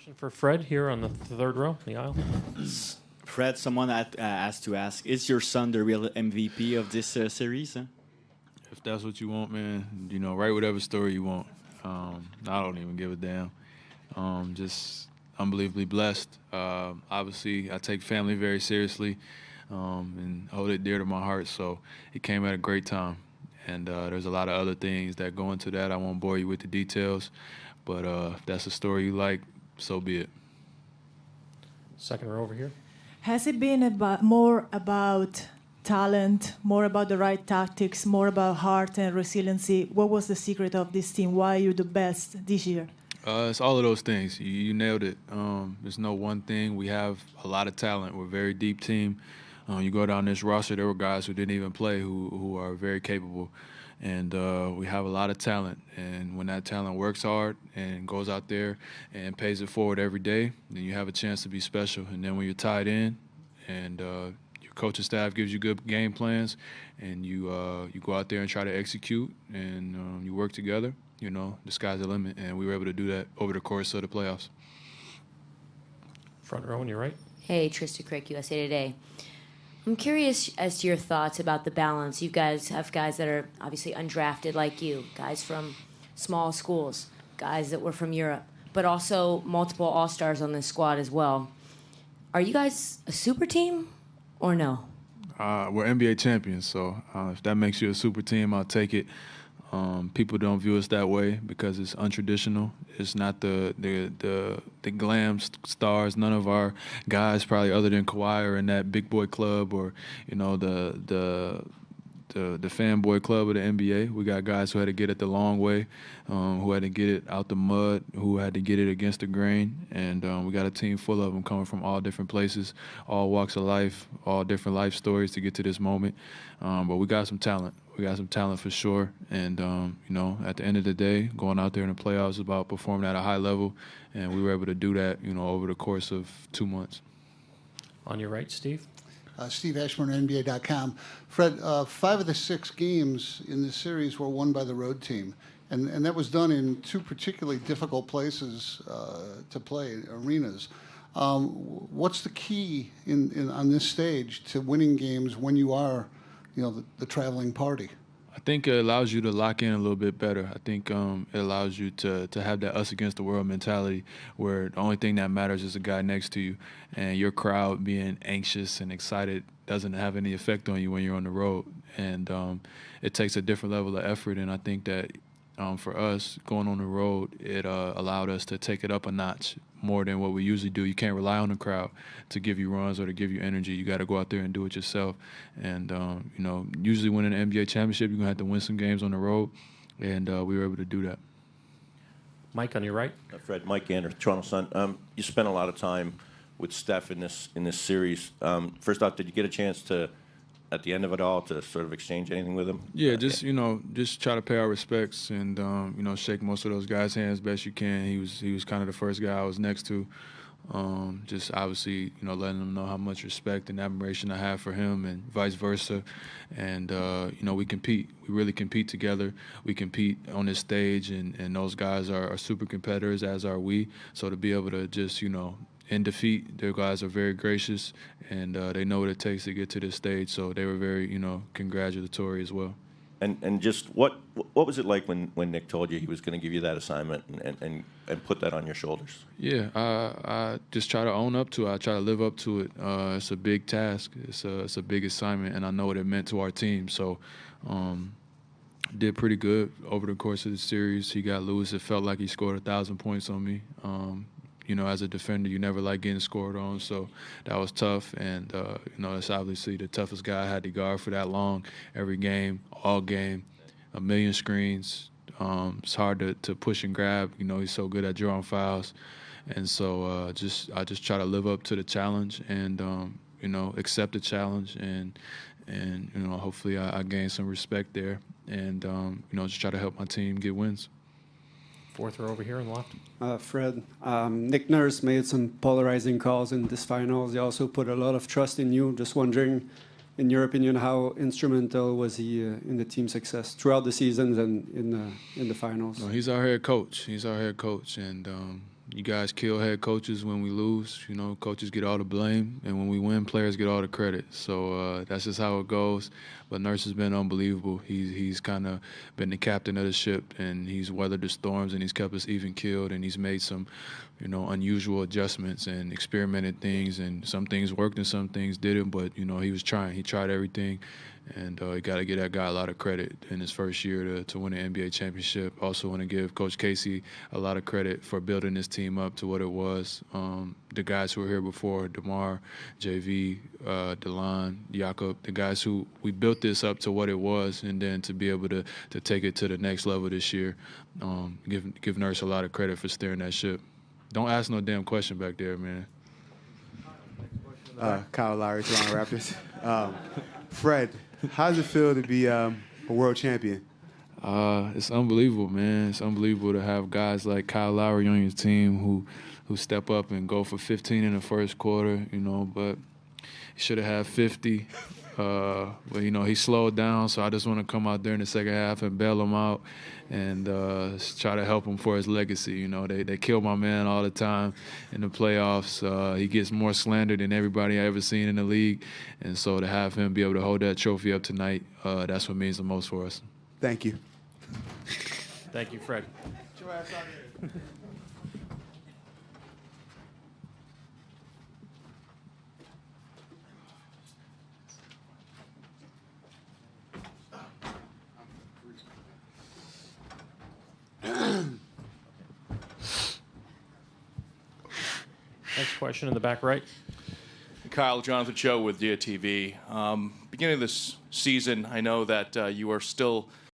Question for Fred here on the third row, the aisle. Fred, someone asked to ask, is your son the real MVP of this series? Huh? If that's what you want, man, write whatever story you want. I don't even give a damn. Just unbelievably blessed. Obviously, I take family very seriously and hold it dear to my heart, so it came at a great time. And there's a lot of other things that go into that. I won't bore you with the details, but if that's a story you like, so be it. Second row over here. Has it been more about talent, more about the right tactics, more about heart and resiliency? What was the secret of this team? Why are you the best this year? It's all of those things. You nailed it. There's no one thing. We have a lot of talent. We're a very deep team. You go down this roster, there were guys who didn't even play who are very capable. And we have a lot of talent. And when that talent works hard and goes out there and pays it forward every day, then you have a chance to be special. And then when you're tied in and your coaching staff gives you good game plans and you go out there and try to execute and you work together, the sky's the limit. And we were able to do that over the course of the playoffs. Front row on your right. Hey, Trista Crick, USA Today. I'm curious as to your thoughts about the balance. You guys have guys that are obviously undrafted like you, guys from small schools, guys that were from Europe, but also multiple All-Stars on this squad as well. Are you guys a super team or no? We're NBA champions, so if that makes you a super team, I'll take it. People don't view us that way because it's untraditional. It's not the glam stars. None of our guys, probably other than Kawhi, are in that big boy club or the fanboy club of the NBA. We got guys who had to get it the long way, who had to get it out the mud, who had to get it against the grain, and we got a team full of them coming from all different places, all walks of life, all different life stories to get to this moment. But we got some talent. We got some talent for sure, and at the end of the day, going out there in the playoffs is about performing at a high level, and we were able to do that, over the course of 2 months. On your right, Steve. Steve Ashburn, NBA.com. Fred, 5 of the 6 games in this series were won by the road team, and that was done in 2 particularly difficult places to play, arenas. What's the key on this stage to winning games when you are the traveling party? I think it allows you to lock in a little bit better. I think it allows you to have that us against the world mentality where the only thing that matters is the guy next to you, and your crowd being anxious and excited doesn't have any effect on you when you're on the road. And it takes a different level of effort, and I think that for us, going on the road, it allowed us to take it up a notch more than what we usually do. You can't rely on the crowd to give you runs or to give you energy. You got to go out there and do it yourself. And, usually winning an NBA championship, you're going to have to win some games on the road, and we were able to do that. Mike, on your right. Fred, Mike Gander, Toronto Sun. You spent a lot of time with Steph in this series. First off, did you get a chance to, at the end of it all, to sort of exchange anything with him? Yeah, just try to pay our respects and shake most of those guys' hands best you can. He was kind of the first guy I was next to. Just obviously, letting them know how much respect and admiration I have for him, and vice versa. And we compete. We really compete together. We compete on this stage, and those guys are super competitors, as are we. So to be able to just in defeat, their guys are very gracious, and they know what it takes to get to this stage. So they were very, congratulatory as well. And just what was it like when Nick told you he was going to give you that assignment and put that on your shoulders? Yeah, I just try to own up to it. I try to live up to it. It's a big task. It's a big assignment, and I know what it meant to our team. So did pretty good over the course of the series. He got loose. It felt like he scored 1,000 points on me. As a defender, you never like getting scored on, so that was tough. And, it's obviously the toughest guy I had to guard for that long, every game, all game, 1 million screens. It's hard to push and grab. He's so good at drawing fouls. And so I just try to live up to the challenge and, accept the challenge. And hopefully I gain some respect there and, just try to help my team get wins. Fourth row over here on the left. Fred, Nick Nurse made some polarizing calls in this finals. He also put a lot of trust in you. Just wondering, in your opinion, how instrumental was he in the team's success throughout the seasons and in the finals? No, he's our head coach. And You guys kill head coaches when we lose. You know, coaches get all the blame, and when we win, players get all the credit. So that's just how it goes. But Nurse has been unbelievable. He's kind of been the captain of the ship, and he's weathered the storms, and he's kept us even keeled, and he's made some, you know, unusual adjustments and experimented things, and some things worked and some things didn't. But you know, he was trying. He tried everything. And you got to give that guy a lot of credit in his first year to win an NBA championship. Also want to give Coach Casey a lot of credit for building this team up to what it was. The guys who were here before, DeMar, JV, DeLon, Jakob, the guys who we built this up to what it was, and then to be able to take it to the next level this year. Give Nurse a lot of credit for steering that ship. Don't ask no damn question back there, man. Kyle Lowry, Toronto Raptors. Fred, how does it feel to be a world champion? It's unbelievable, man. It's unbelievable to have guys like Kyle Lowry on your team who step up and go for 15 in the first quarter, you know, but he should have had 50. But, you know, he slowed down, so I just want to come out there in the second half and bail him out and try to help him for his legacy. You know, they kill my man all the time in the playoffs. He gets more slandered than everybody I've ever seen in the league. And so to have him be able to hold that trophy up tonight, that's what means the most for us. Thank you. Thank you, Fred. Next question in the back right. Kyle, Jonathan Cho with DIA TV. Beginning of this season, I know that you are still